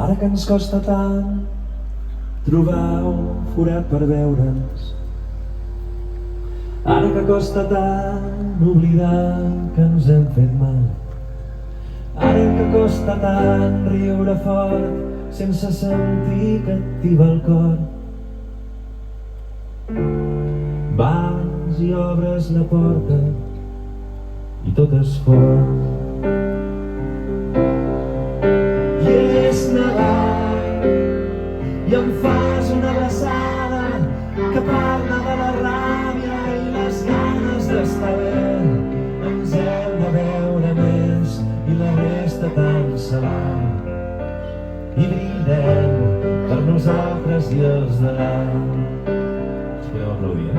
Ara que ens costa tant trobar un forat per veure'ns, ara que costa tant oblidar que ens hem fet mal, ara que costa tant riure fort sense sentir que et tiba el cor, vas i obres la porta i tot es fot. I és Nadal i em fas una abraçada que parla de la ràbia i les ganes d'estar bé. Ens hem de veure més i la resta tan se va. I brindem per nosaltres i els de dalt. Us podeu aplaudir,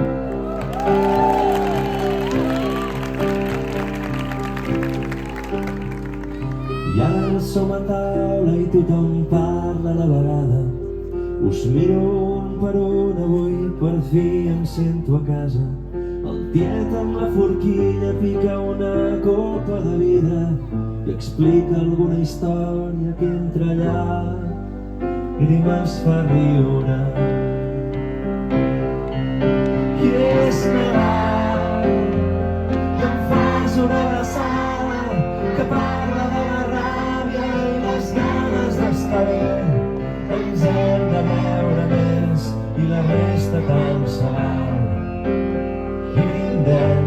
I ara som a taula i tothom parla a la vegada. Us miro un per un, avui per fi em sento a casa. El tiet amb la forquilla pica una copa de vidre i explica alguna història que entra allà i m'es fa riure. I és Nadal i em fas una abraçada que parla de la ràbia i les ganes d'estar bé. Ens hem de veure més i la resta tant se val. I brindem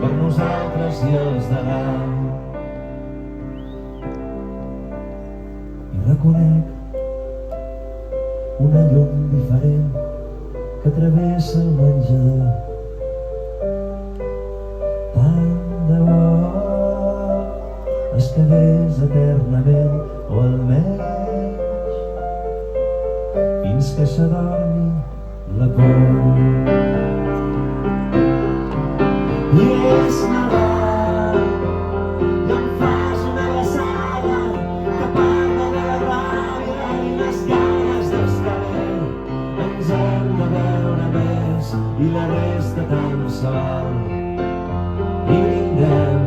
per nosaltres i els de dalt. I reconec una llum diferent que travessa el menjador. Tant de bo es quedés eternament, o almenys fins que s'adormi la por. I és Nadal i em fas una abraçada que parla de la ràbia i les ganes d'estar bé. Ens hem de veure més i la resta tant se val. I brindem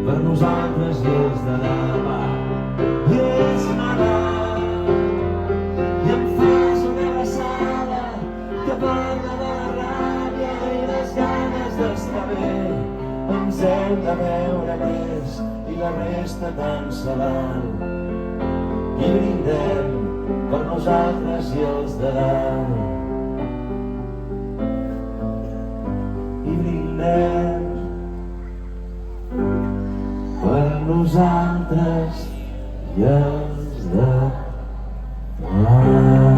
per nosaltres i els de dalt. I és Nadal i em fas una abraçada que parla de la ràbia i les ganes d'estar bé. Ens hem de veure més i la resta tant se val. I brindem per nosaltres i els de dalt. I brindem per nosaltres i els de dalt.